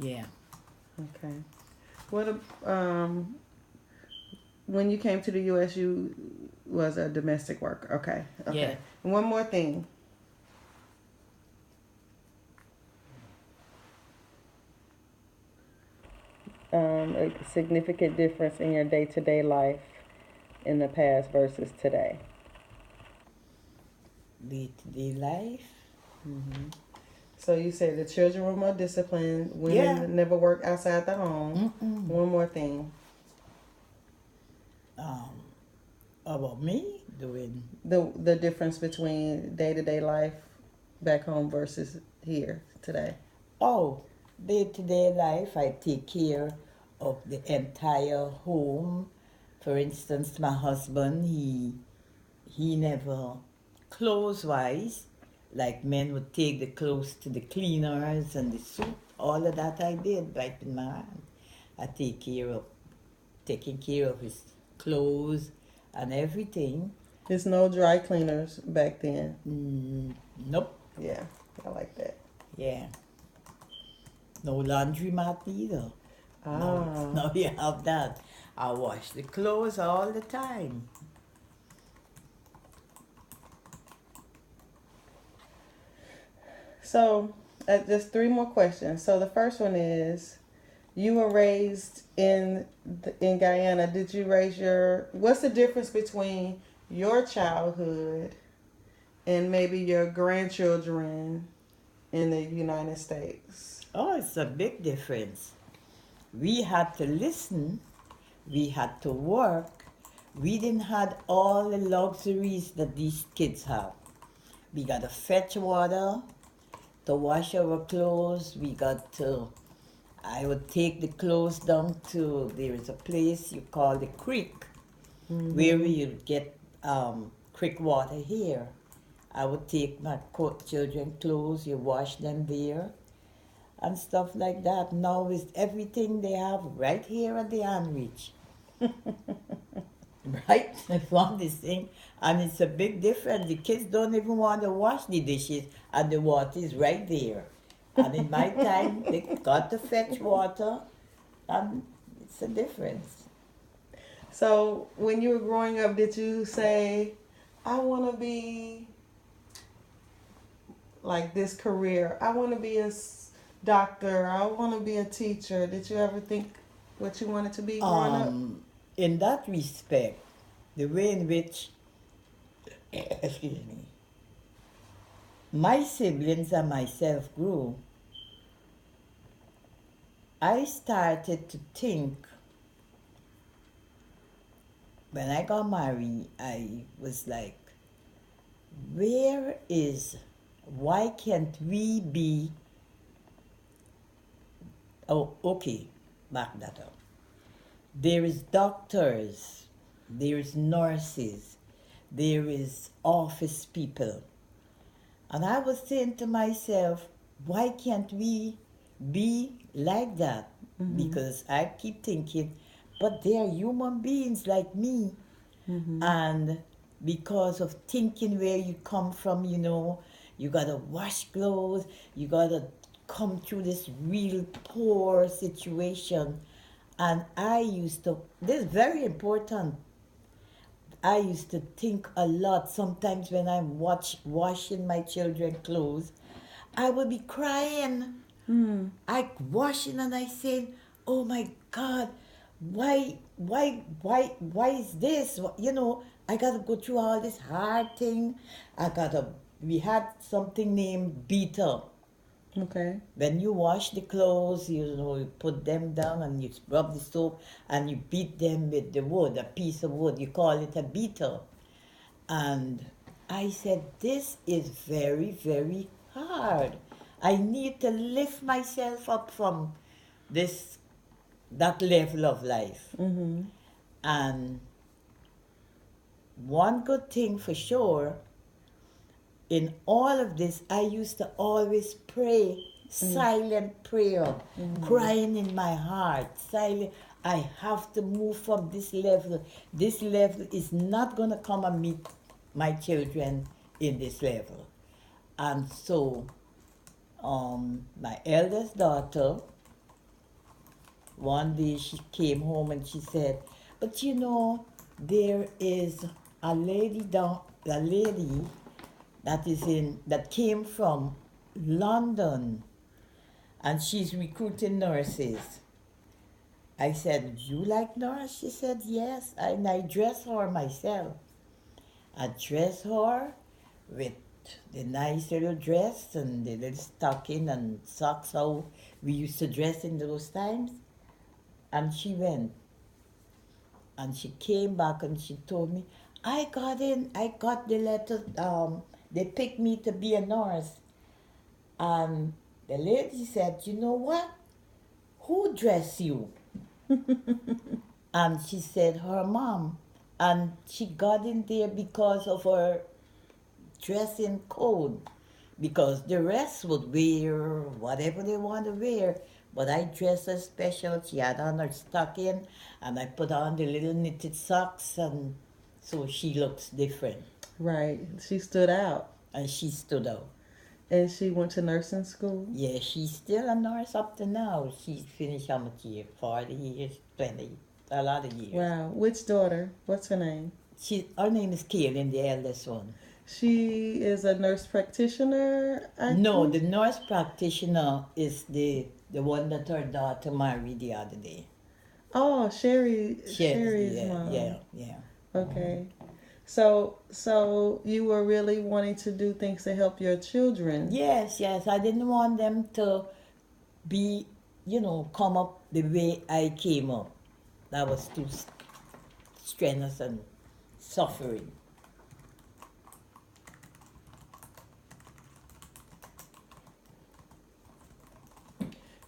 Yeah. Okay. What when you came to the U.S., you was a domestic worker. Okay. Yeah. Okay. And one more thing. A significant difference in your day to day life in the past versus today. Day-to-day life. Hmm. So you said the children were more disciplined. Yeah. Women never worked outside the home. Mm-mm. One more thing. Um, about me doing. The difference between day to day life back home versus here today. Oh, day-to-day life, I take care of the entire home. For instance, my husband, he never clothes wise, like men would take the clothes to the cleaners and the soup. All of that I did right in my hand. I take care of taking care of his clothes and everything. There's no dry cleaners back then. Nope. Yeah, I like that. Yeah. No laundromat either. Now, Ah. now you have that. I wash the clothes all the time. So, just three more questions. So the first one is, you were raised in Guyana. Did you raise your? What's the difference between your childhood and maybe your grandchildren in the United States? Oh, it's a big difference. We had to listen, we had to work, we didn't have all the luxuries that these kids have. We got to fetch water to wash our clothes, we got to I would take the clothes down to there is a place you call the creek where Mm-hmm. we would get creek water here. I would take my children clothes, you wash them there and stuff like that. Now with everything they have right here at the hand reach. Right? I found this thing and it's a big difference. The kids don't even want to wash the dishes and the water is right there. And in my time they got to fetch water and it's a difference. So when you were growing up, did you say, "I want to be like this career. I want to be a doctor. I want to be a teacher." Did you ever think what you wanted to be growing up? Um, in that respect, the way in which, excuse me, my siblings and myself grew, I started to think when I got married, I was like, where is, why can't we be, oh, okay, back that up. There is doctors, there is nurses, there is office people. And I was saying to myself, why can't we be like that? Mm-hmm. Because I keep thinking, but they are human beings like me. Mm-hmm. And because of thinking where you come from, you gotta wash clothes, you gotta come through this real poor situation. And this is very important. I used to think a lot. Sometimes when I'm washing my children clothes, I would be crying. Mm. I washing and I saying, "Oh my God, why is this? I gotta go through all this hard thing. We had something named beater. Okay. When you wash the clothes, you put them down and you rub the soap and you beat them with the wood, a piece of wood. You call it a beater. And I said, this is very, very hard. I need to lift myself up from this that level of life. Mm-hmm. And one good thing for sure, in all of this, I used to always pray, silent prayer, Mm-hmm. crying in my heart, silent. I have to move from this level. This level is not going to come and meet my children in this level. And so, my eldest daughter, one day she came home and she said, "But you know, there is a lady that came from London, and she's recruiting nurses." I said, "You like nurse?" She said, "Yes." And I dress her myself. I dress her with the nice little dress and the little stocking and socks, how we used to dress in those times. And she went. And she came back and she told me, I got the letter, they picked me to be a nurse. And the lady said, "You know what? Who dressed you?" And she said, "Her mom." And she got in there because of her dressing code. Because the rest would wear whatever they want to wear. But I dressed her special. She had on her stocking, and I put on the little knitted socks, and so she looks different. Right. She stood out. And she stood out. And she went to nursing school? Yeah, she's still a nurse up to now. She's finished how much year? 40 years, 20, a lot of years. Wow. Which daughter? What's her name? Her name is Kaylin, the eldest one. She is a nurse practitioner, I No, think? the nurse practitioner is the one that her daughter married the other day. Oh, Sherry's Yeah, mom. yeah. Okay. So you were really wanting to do things to help your children. Yes. I didn't want them to be, come up the way I came up. That was too strenuous and suffering.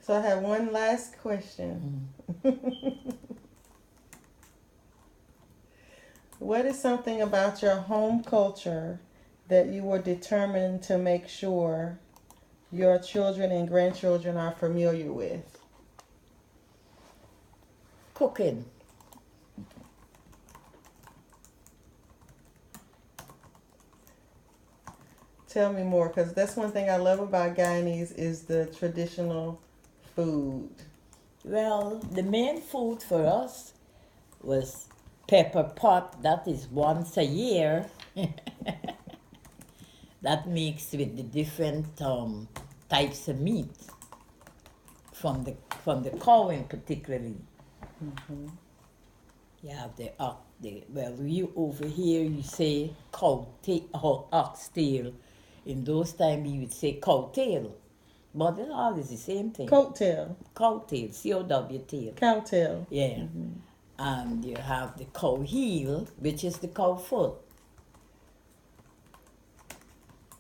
So I have one last question. What is something about your home culture that you were determined to make sure your children and grandchildren are familiar with? Cooking. Tell me more, because that's one thing I love about Guyanese is the traditional food. Well, the main food for us was pepper pot. That is once a year. That mixed with the different types of meat from the cow in particularly. Mm-hmm. You have you over here you say oxtail. In those times you would say cow tail, but it's always the same thing. Coattail. Cow tail, COW tail. Cowtail. Yeah. Mm-hmm. And you have the cow heel, which is the cow foot.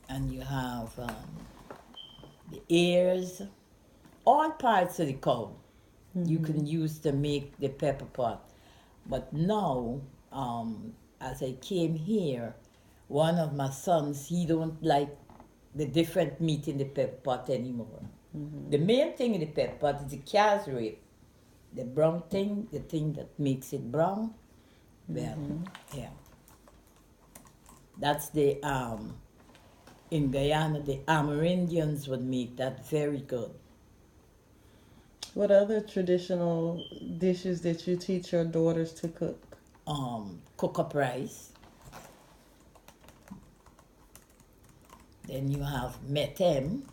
And you have the ears, all parts of the cow you can use to make the pepper pot. But now, as I came here, one of my sons, he don't like the different meat in the pepper pot anymore. Mm-hmm. The main thing in the pepper pot is the calves rib. The brown thing, the thing that makes it brown. Well, yeah. That's the in Guyana, the Amerindians would make that very good. What other traditional dishes did you teach your daughters to cook? Cook up rice. Then you have metem.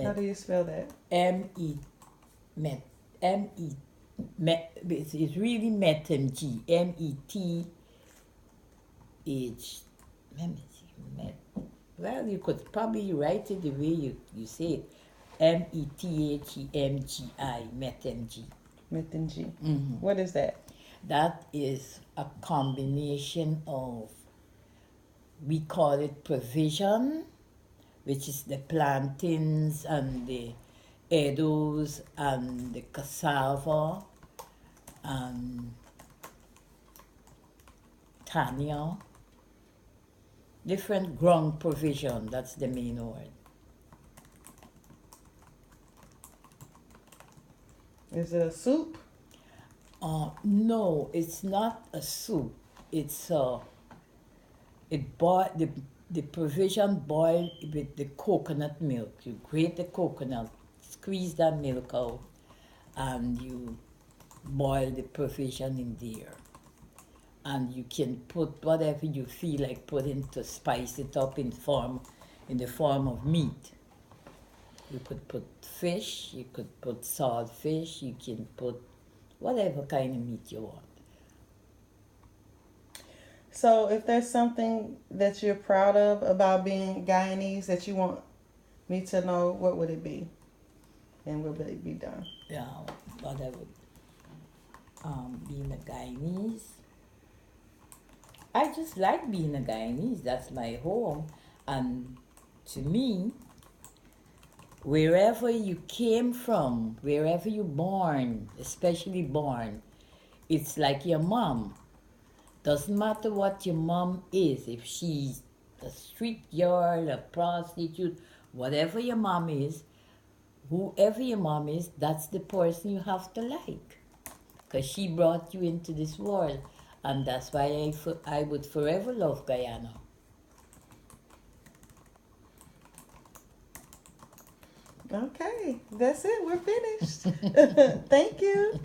How do you spell that? M-E, met, M-E, it's really metem, G, M-E-T-H, let me see, well, you could probably write it the way you say it, M-E-T-H-E-M-G-I, metemg. Metenji. Mm-hmm. What is that? That is a combination of, we call it provision, which is the plantains and the edos and the cassava and tanya. Different ground provision, that's the main word. Is it a soup? No, it's not a soup. It's the provision boiled with the coconut milk. You grate the coconut, squeeze that milk out, and you boil the provision in there. And you can put whatever you feel like putting to spice it up in the form of meat. You could put fish, you could put salt fish, you can put whatever kind of meat you want. So, if there's something that you're proud of about being Guyanese that you want me to know, what would it be? And will it be done? Yeah, whatever. Being a Guyanese. I just like being a Guyanese. That's my home. And to me, wherever you came from, wherever you're born, especially born, it's like your mom. Doesn't matter what your mom is, if she's a street girl, a prostitute, whatever your mom is, whoever your mom is, that's the person you have to like. Because she brought you into this world. And that's why I would forever love Guyana. Okay, that's it. We're finished. Thank you.